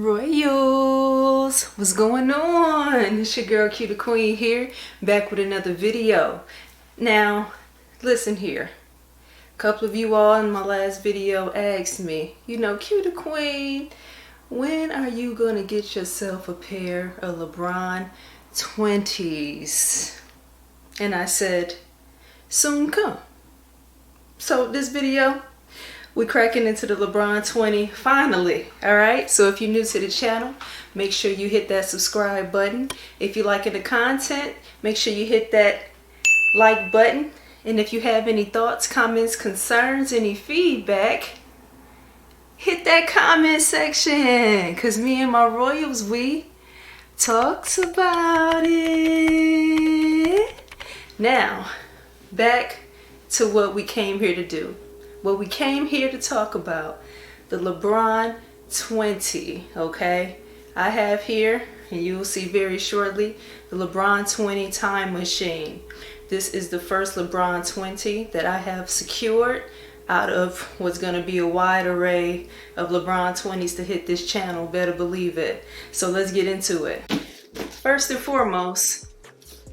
Royals, what's going on? It's your girl Q the Queen here, back with another video. Now, listen here. A couple of you all in my last video asked me, Q the Queen, when are you going to get yourself a pair of Lebron 20s? And I said, soon come. So this video, we're cracking into the Lebron 20 finally. All right, so if you're new to the channel, make sure you hit that subscribe button. If you're liking the content, make sure you hit that like button. And if you have any thoughts, comments, concerns, any feedback, hit that comment section, because me and my Royals, we talks about it. Now, back to what we came here to do. What we came here to talk about, the Lebron 20, okay? I have here, and you will see very shortly, the Lebron 20 time machine. This is the first Lebron 20 that I have secured out of what's going to be a wide array of Lebron 20s to hit this channel, better believe it. So let's get into it. First and foremost,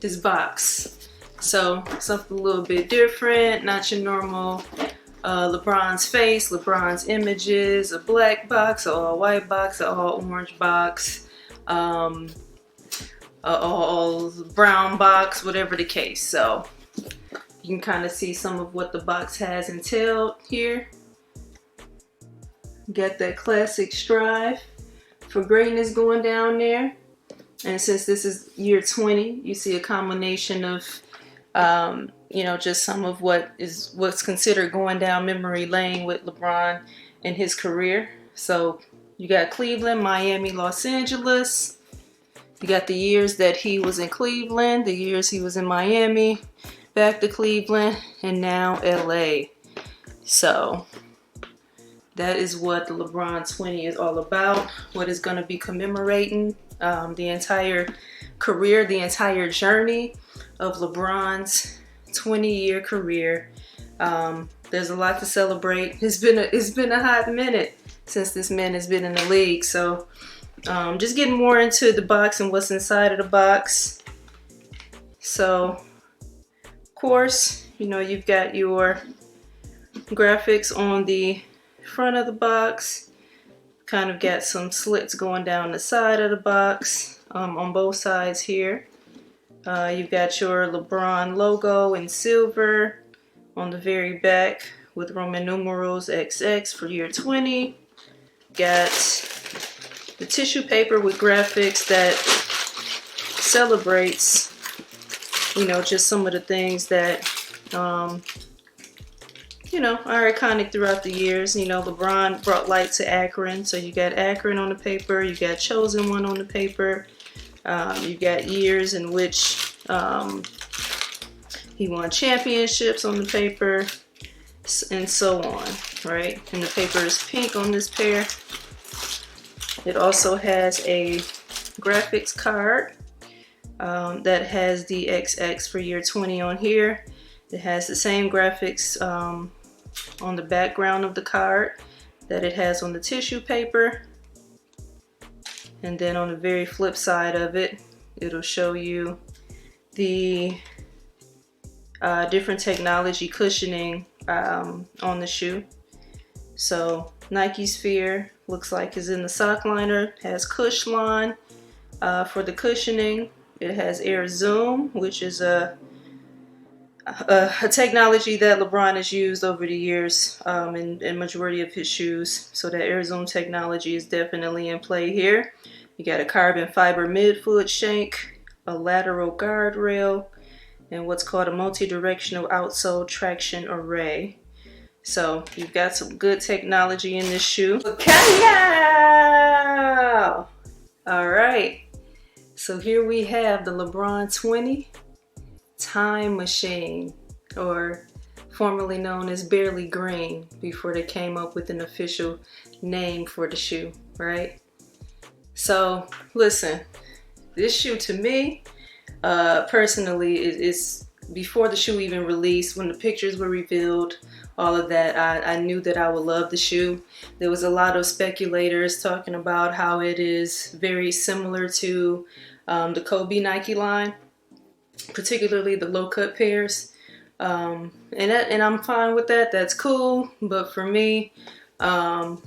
this box. So something a little bit different, not your normal LeBron's face, LeBron's images, a black box, a all white box, a all orange box, a all brown box, whatever the case. So you can kind of see some of what the box has entailed here. Got that classic strive for greatness going down there. And since this is year 20, you see a combination of just some of what's considered going down memory lane with LeBron and his career. So you got Cleveland, Miami, Los Angeles. You got the years that he was in Cleveland, the years he was in Miami, back to Cleveland, and now LA. So that is what the Lebron 20 is all about. What is going to be commemorating the entire career, the entire journey of LeBron's 20-year career. There's a lot to celebrate. It's been a hot minute since this man has been in the league. So just getting more into the box and what's inside of the box. So of course, you've got your graphics on the front of the box. Kind of got some slits going down the side of the box on both sides here. You've got your LeBron logo in silver on the very back with Roman numerals XX for year 20. Got the tissue paper with graphics that celebrates, just some of the things that, are iconic throughout the years. LeBron brought light to Akron. So you got Akron on the paper. You got Chosen One on the paper. You've got years in which he won championships on the paper, and so on, right? And the paper is pink on this pair. It also has a graphics card that has the XX for year 20 on here. It has the same graphics on the background of the card that it has on the tissue paper. And then on the very flip side of it, it'll show you the different technology cushioning on the shoe. So Nike Sphere looks like is in the sock liner, has Cushlon for the cushioning. It has Air Zoom, which is a technology that LeBron has used over the years in majority of his shoes. So that Air Zoom technology is definitely in play here. You got a carbon fiber midfoot shank, a lateral guardrail, and what's called a multi-directional outsole traction array. So you've got some good technology in this shoe. Okay, now! All right. So here we have the Lebron 20 time machine, or formerly known as Barely Green, before they came up with an official name for the shoe, right? So listen, this shoe to me, personally, is before the shoe even released, when the pictures were revealed all of that, I knew that I would love the shoe. There was a lot of speculators talking about how it is very similar to the Kobe Nike line, particularly the low cut pairs. And I'm fine with that. That's cool. But for me, no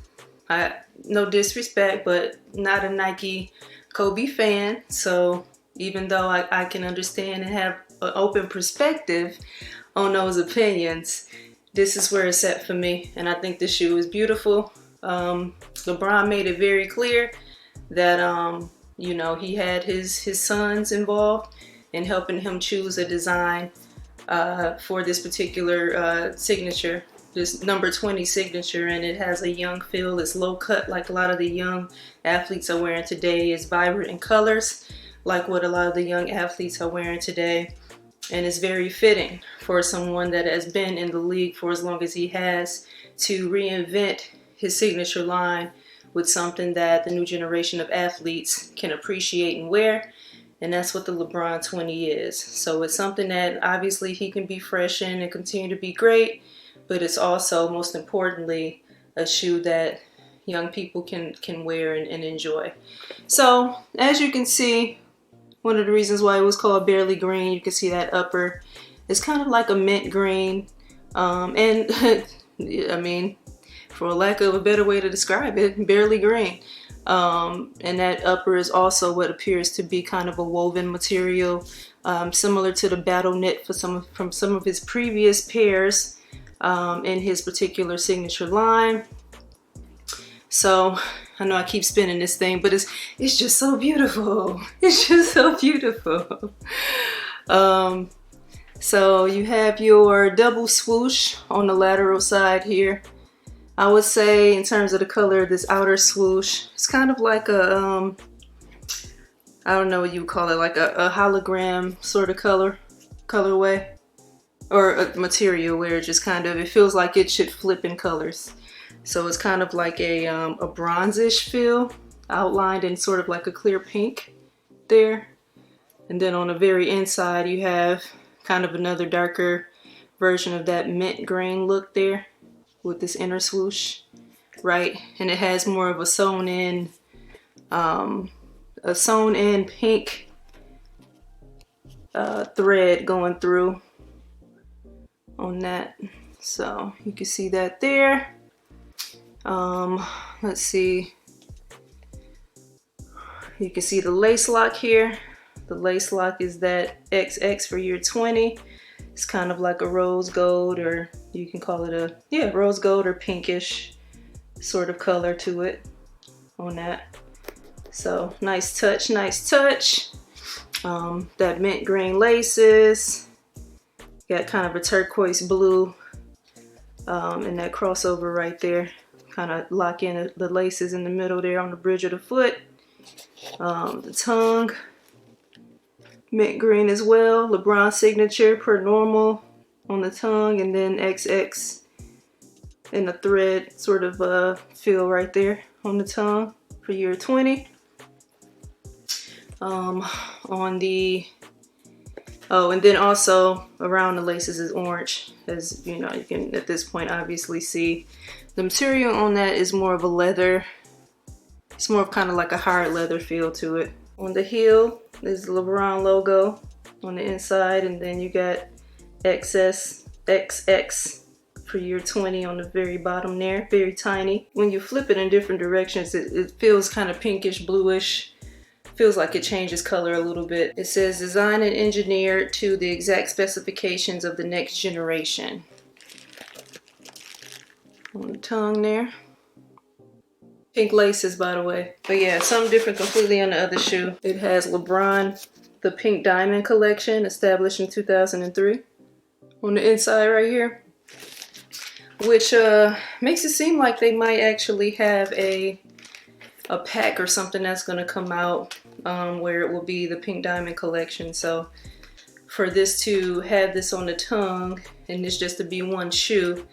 disrespect, but not a Nike Kobe fan. So even though I can understand and have an open perspective on those opinions, this is where it's at for me. And I think this shoe is beautiful. LeBron made it very clear that, you know, he had his sons involved in helping him choose a design for this particular signature, this number 20 signature, and it has a young feel. It's low cut like a lot of the young athletes are wearing today. It's vibrant in colors like what a lot of the young athletes are wearing today, and it's very fitting for someone that has been in the league for as long as he has to reinvent his signature line with something that the new generation of athletes can appreciate and wear. And that's what the LeBron 20 is. So it's something that obviously he can be fresh in and continue to be great, but it's also, most importantly, a shoe that young people can wear and enjoy. So as you can see, one of the reasons why it was called Barely Green, you can see that upper is kind of like a mint green. And I mean, for lack of a better way to describe it, barely green. And that upper is also what appears to be kind of a woven material, similar to the battle knit from some of his previous pairs in his particular signature line. So I know I keep spinning this thing, but it's just so beautiful. It's just so beautiful. So you have your double swoosh on the lateral side here. I would say in terms of the color of this outer swoosh, it's kind of like a, I don't know what you would call it, like a hologram sort of colorway, or a material where it just kind of, it feels like it should flip in colors. So it's kind of like a bronzish feel, outlined in sort of like a clear pink there. And then on the very inside, you have kind of another darker version of that mint green look there with this inner swoosh, right? And it has more of a sewn in pink thread going through on that. So you can see that there. Let's see. You can see the lace lock here. The lace lock is that XX for year 20. It's kind of like a rose gold, or you can call it a, rose gold or pinkish sort of color to it on that. So nice touch, nice touch. That mint green laces. Got kind of a turquoise blue and that crossover right there. Kind of lock in the laces in the middle there on the bridge of the foot. The tongue, mint green as well. LeBron signature per normal on the tongue, and then XX in the thread sort of feel right there on the tongue for year 20. On the, and then also around the laces is orange. As you know, you can at this point obviously see the material on that is more of a leather. It's more of kind of like a hard leather feel to it. On the heel is the LeBron logo on the inside, and then you got XX for year 20 on the very bottom there, very tiny. When you flip it in different directions, it feels kind of pinkish, bluish. Feels like it changes color a little bit. It says designed and engineered to the exact specifications of the next generation. On the tongue there. Pink laces, by the way. But yeah, something different completely on the other shoe. It has LeBron, the Pink Diamond collection, established in 2003. On the inside right here. Which makes it seem like they might actually have a pack or something that's going to come out where it will be the Pink Diamond collection. So for this to have this on the tongue and this just to be one shoe,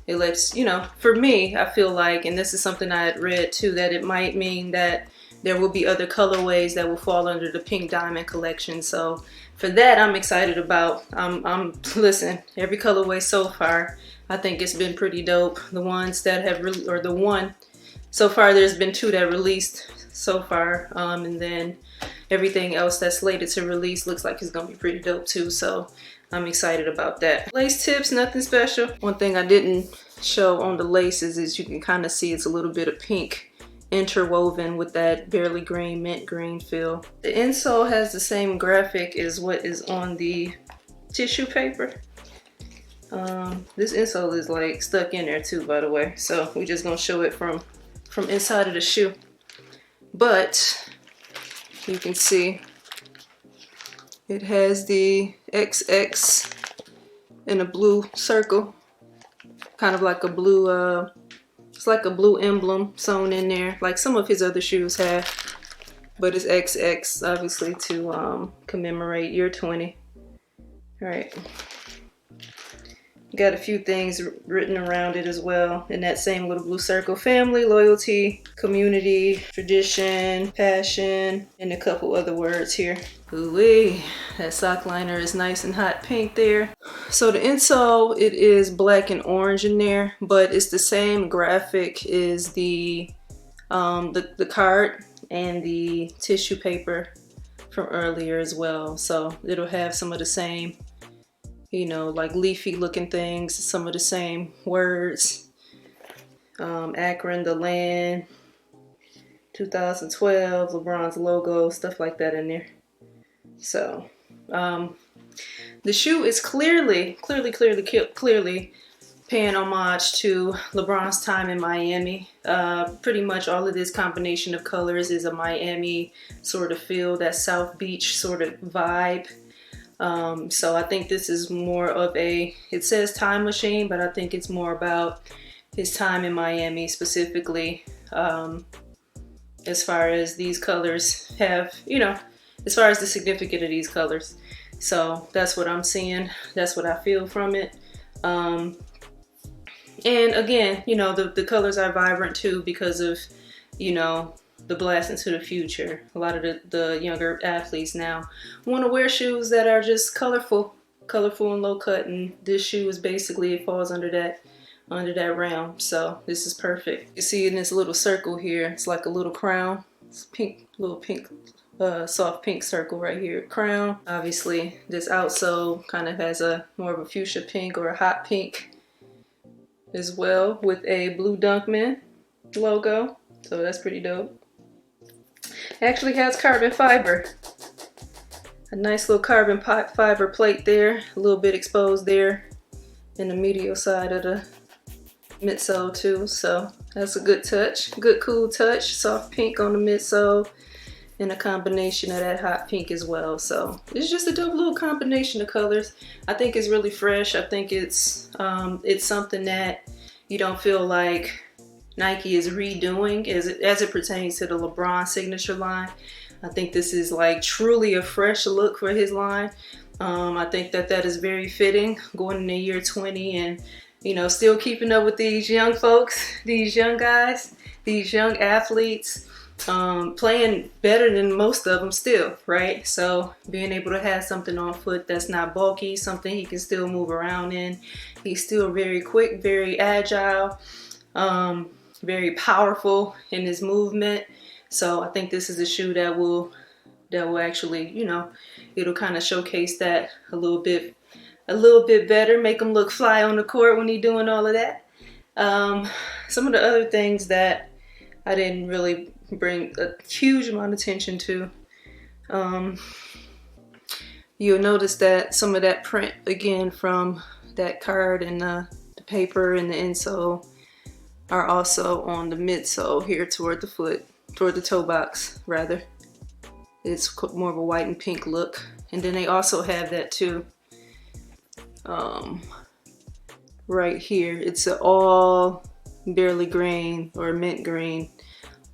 it lets, you know, for me, I feel like, and this is something I had read too, that it might mean that there will be other colorways that will fall under the Pink Diamond collection. So for that, I'm excited about. Listen, every colorway so far, I think it's been pretty dope. The ones that have really, or the one so far, there's been 2 that released so far, and then everything else that's slated to release looks like it's gonna be pretty dope too. So I'm excited about that. Lace tips, nothing special. One thing I didn't show on the laces is you can kind of see it's a little bit of pink interwoven with that barely green, mint green feel. The insole has the same graphic as what is on the tissue paper. This insole is like stuck in there too, by the way. So we're just gonna show it from inside of the shoe. But you can see it has the XX in a blue circle, kind of like a blue, it's like a blue emblem sewn in there, like some of his other shoes have, but it's XX, obviously to commemorate year 20. All right. Got a few things written around it as well in that same little blue circle. Family, loyalty, community, tradition, passion, and a couple other words here. Ooh-wee, that sock liner is nice and hot pink there. So the insole, it is black and orange in there, but it's the same graphic as the card and the tissue paper from earlier as well. So it'll have some of the same, you know, like leafy looking things, some of the same words. Akron, the land, 2012, LeBron's logo, stuff like that in there. So the shoe is clearly paying homage to LeBron's time in Miami. Pretty much all of this combination of colors is a Miami sort of feel, that South Beach sort of vibe. So I think this is more of a, it says time machine, but I think it's more about his time in Miami specifically, as far as these colors have, you know, as far as the significance of these colors. So that's what I'm seeing. That's what I feel from it. And again, you know, the colors are vibrant too because of, you know, the blast into the future. A lot of the younger athletes now want to wear shoes that are just colorful and low cut, and this shoe is basically, it falls under that realm. So this is perfect. You see in this little circle here, it's like a little crown. It's pink, little pink, soft pink circle right here, crown. Obviously this outsole kind of has a more of a fuchsia pink or a hot pink as well, with a blue Dunkman logo. So that's pretty dope. Actually has carbon fiber. A nice little carbon fiber plate there, a little bit exposed there in the medial side of the midsole too. So that's a good touch, good cool touch. Soft pink on the midsole and a combination of that hot pink as well. So it's just a dope little combination of colors. I think it's really fresh. I think it's something that you don't feel like Nike is redoing as it pertains to the LeBron signature line. I think this is like truly a fresh look for his line. I think that is very fitting going into year 20 and, you know, still keeping up with these young folks, these young guys, these young athletes, playing better than most of them still, right? So being able to have something on foot that's not bulky, something he can still move around in. He's still very quick, very agile, very powerful in his movement. So I think this is a shoe that will actually, you know, it'll kind of showcase that a little bit better, make him look fly on the court when he's doing all of that. Some of the other things that I didn't really bring a huge amount of attention to, you'll notice that some of that print again from that card and the paper and the insole are also on the midsole here toward the foot, toward the toe box rather. It's more of a white and pink look. And then they also have that too, right here. It's all barely green or mint green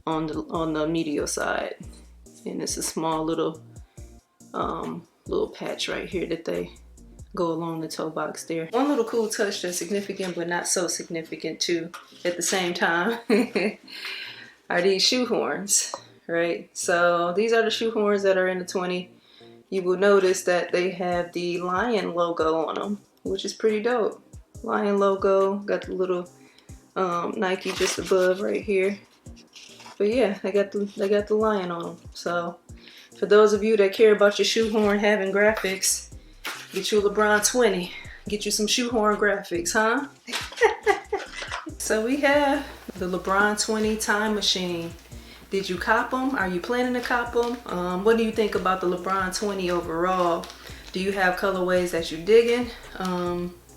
on the medial side. And it's a small little patch right here that they go along the toe box there. One little cool touch that's significant but not so significant too at the same time are these shoe horns right? So these are the shoehorns that are in the 20. You will notice that they have the lion logo on them, which is pretty dope. Lion logo, got the little Nike just above right here. But yeah, they got the lion on them. So for those of you that care about your shoehorn having graphics, get you a LeBron 20. Get you some shoehorn graphics, huh? So we have the LeBron 20 time machine. Did you cop them? Are you planning to cop them? What do you think about the LeBron 20 overall? Do you have colorways that you're digging?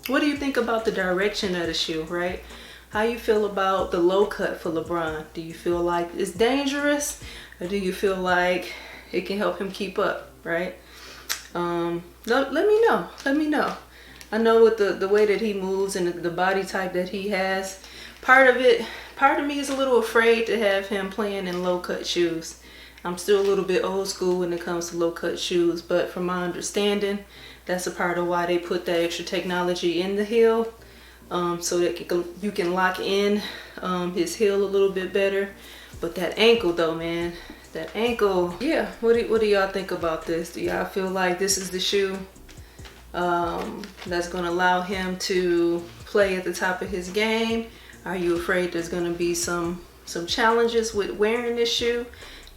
What do you think about the direction of the shoe, right? How you feel about the low cut for LeBron? Do you feel like it's dangerous? Or do you feel like it can help him keep up, right? Let me know. Let me know. I know with the way that he moves and the body type that he has, part of me is a little afraid to have him playing in low cut shoes. I'm still a little bit old school when it comes to low cut shoes, but from my understanding, that's a part of why they put that extra technology in the heel, so that you can lock in his heel a little bit better. But that ankle though, man, that ankle, yeah, what do y'all think about this? Do y'all feel like this is the shoe that's gonna allow him to play at the top of his game? Are you afraid there's gonna be some challenges with wearing this shoe?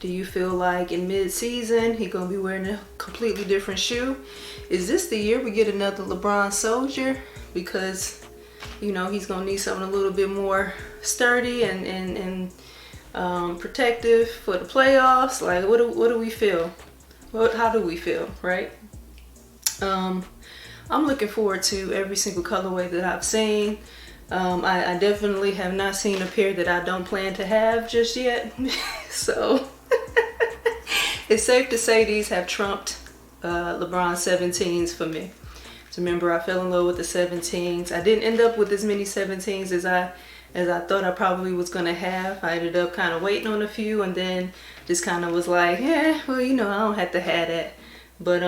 Do you feel like in mid-season he's gonna be wearing a completely different shoe? Is this the year we get another LeBron Soldier? Because, you know, he's gonna need something a little bit more sturdy and protective for the playoffs. Like, what do we feel? How do we feel, right? I'm looking forward to every single colorway that I've seen. I definitely have not seen a pair that I don't plan to have just yet. So it's safe to say these have trumped LeBron 17s for me. So remember, I fell in love with the 17s. I didn't end up with as many 17s as I thought I probably was gonna have. I ended up kind of waiting on a few, and then just kind of was like, yeah, well, you know, I don't have to have that. But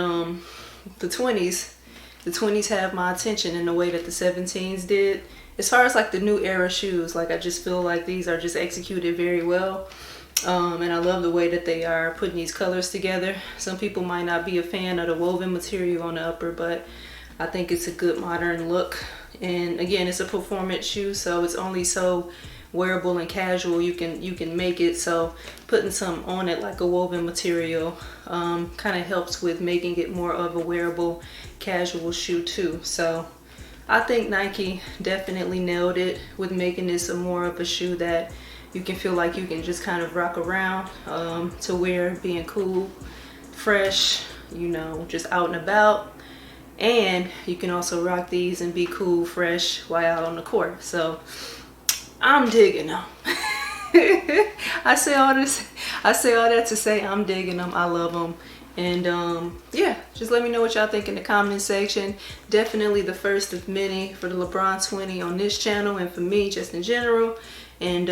the 20s have my attention in the way that the 17s did. As far as like the new era shoes, like I just feel like these are just executed very well. And I love the way that they are putting these colors together. Some people might not be a fan of the woven material on the upper, but I think it's a good modern look. And again, it's a performance shoe, so it's only so wearable and casual you can make it. So putting some on it like a woven material kind of helps with making it more of a wearable casual shoe too. So I think Nike definitely nailed it with making this a more of a shoe that you can feel like you can just kind of rock around to wear, being cool, fresh, you know, just out and about. And you can also rock these and be cool, fresh while out on the court. So I'm digging them. I say all that to say I'm digging them. I love them. And yeah, just let me know what y'all think in the comment section. Definitely the first of many for the LeBron 20 on this channel, and for me just in general. And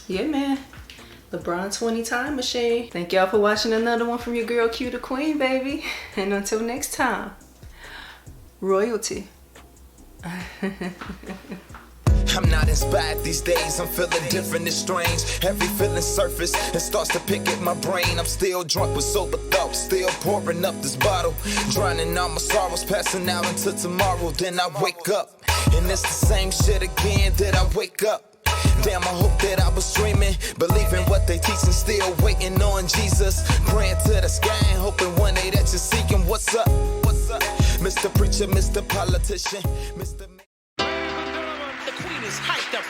yeah, man, LeBron 20 time machine. Thank y'all for watching another one from your girl Q the Queen, baby. And until next time, royalty. I'm not inspired these days, I'm feeling different, it's strange. Every feeling surface, it starts to pick at my brain. I'm still drunk with sober thoughts, still pouring up this bottle, drowning all my sorrows, passing out until tomorrow. Then I wake up, and it's the same shit again. Did I wake up? Damn, I hope that I was dreaming, believing what they teaching, still waiting on Jesus, praying to the sky and hoping one day that you're seeking. What's up? What's up? Mr. Preacher, Mr. Politician, Mr. The queen is hyped up.